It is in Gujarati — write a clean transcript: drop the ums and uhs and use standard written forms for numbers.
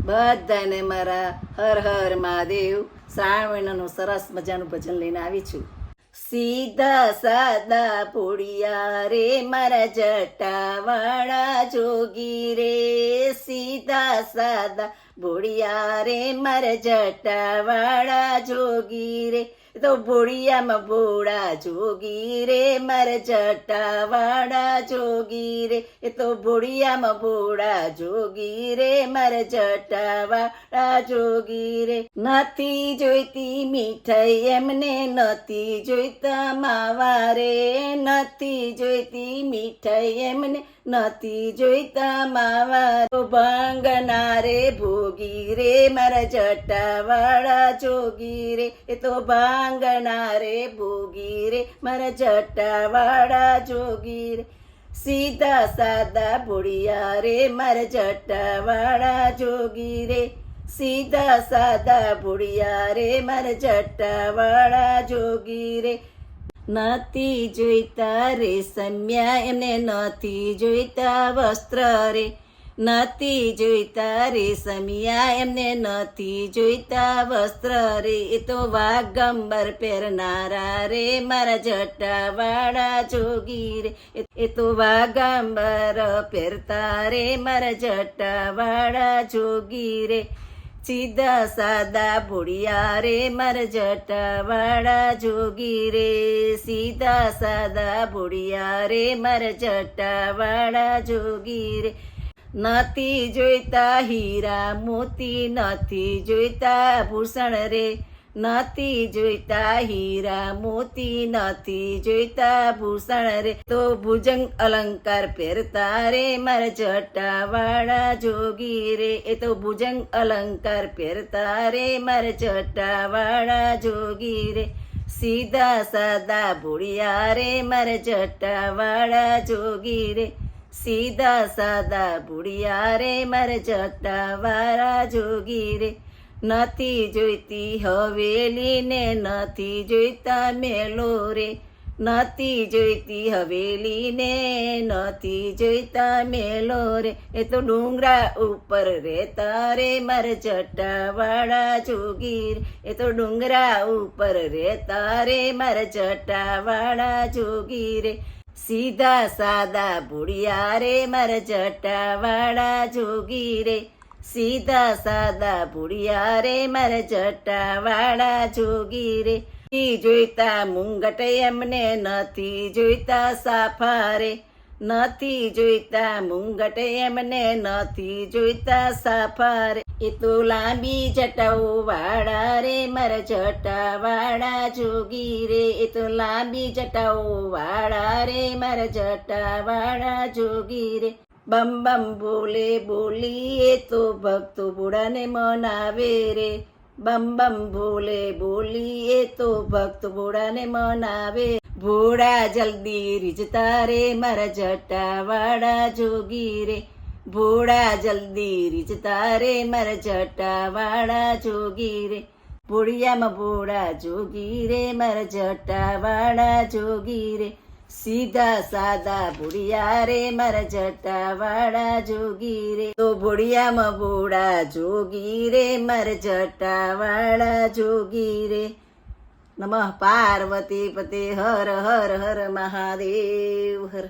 બધાને મારા હર હર મહાદેવ. શ્રાવણ મહિનાનું સરસ મજાનું ભજન લઈને આવી છું. સીધા સાદા પોડિયા રે મારા જટાવાળા જોગી રે, સીધા સાદા ભોળિયા રે મારા જટાવાળા જોગી રે. તો ભોળિયામાં ભોળા જોગી રે મારા જટાવાળા જોગી રે. એ તો ભોળિયામાં ભોળા જોગી રે મારા જટાવાળા જોગી રે. નથી જોઈતી મીઠાઈ એમને નથી જોઈતા માવા રે, નથી જોઈતી મીઠાઈ એમને નથી જોઈતા માવા. તો ભાંગના રે ભોગી રે મારા જટાવાળા જોગી રે. એ તો ભાંગના રે ભોગી રે મારા જટાવાળા જોગી રે. સીધા સાદા ભોળિયા રે મારા જટાવાળા જોગી રે, સીધા સાદા ભોળિયા રે મારા જટાવાળા જોગી રે. નથી જોઈતા રેશમિયા એમને નથી જોઈતા વસ્ત્ર રે, નથી જોઈતા રેશમિયા એમને નથી જોઈતા વસ્ત્ર રે. એ તો વાગંબર પહેરનારા રે મારા જટાવાળા જોગી રે. એ તો વાગંબર પહેરતા રે મારા જટાવાળા જોગી રે. સીધા સાદા ભોળિયા રે મારા જટાવાળા જોગી રે, સીધા સાદા ભોળિયા રે મારા જટાવાળા જોગી રે. નથી જોઈતા હીરા મોતી નથી જોઈતા આભૂષણ રે, નથી જોઈતા હીરા મોતી નથી જોઈતા આભૂષણ રે. તો ભુજંગ અલંકાર પહેરતા રે મારા જટાવાળા જોગી રે. એ તો ભુજંગ અલંકાર પહેરતા રે મારા જટાવાળા જોગી રે. સીધા સાદા ભોળિયા રે મારા જટાવાળા જોગી રે, સીધા સાદા ભોળિયા રે મારા જટાવાળા જોગી રે. નથી જોઈતી હવેલી ને નથી જોઈતા મેલો રે, નથી જોઈતી હવેલી ને નથી જોઈતા મેલો રે. એ તો ડુંગરા ઉપર રહેતા રે મારા જટાવાળા જોગી રે. એ તો ડુંગરા ઉપર રહેતા રે મારા જટાવાળા જોગી રે. સીધા સાદા ભોળિયા રે મારા જટાવાળા જોગી રે, સીધા સાદા ભોળિયા રે મારા જટાવાળા જોગી રે. નથી જોઈતા મુંગટ એમને નથી જોઈતા સાફા રે, નથી જોઈતા મુંગટ એમને નથી જોઈતા સાફા રે. એ તો લાંબી જટાઓ વાળા રે મારા જટાવાળા જોગી રે. એ તો લાંબી જટાઓ વાળા રે મારા જટાવાળા જોગી રે. બમ બમ બોલે બોલીએ તો ભક્તો ભોળાને મનાવે રે, બમ બમ બોલે બોલીએ તો ભક્ત ભોળાને મનાવે. ભોળા જલ્દી રીઝતા રે મારા જટાવાળા જોગી રે, ભોળા જલ્દી રીઝતા રે મારા જટાવાળા જોગી રે. ભોળિયામાં ભોળા જોગી રે મારા જટાવાળા જોગી રે. સીધા સાદા ભોળિયા રે મારા જટાવાળા જોગી રે. તો ભોળિયામાં ભોળા જોગી રે મારા જટાવાળા જોગી રે. નમઃ પાર્વતી પતે હર હર હર મહાદેવ હર.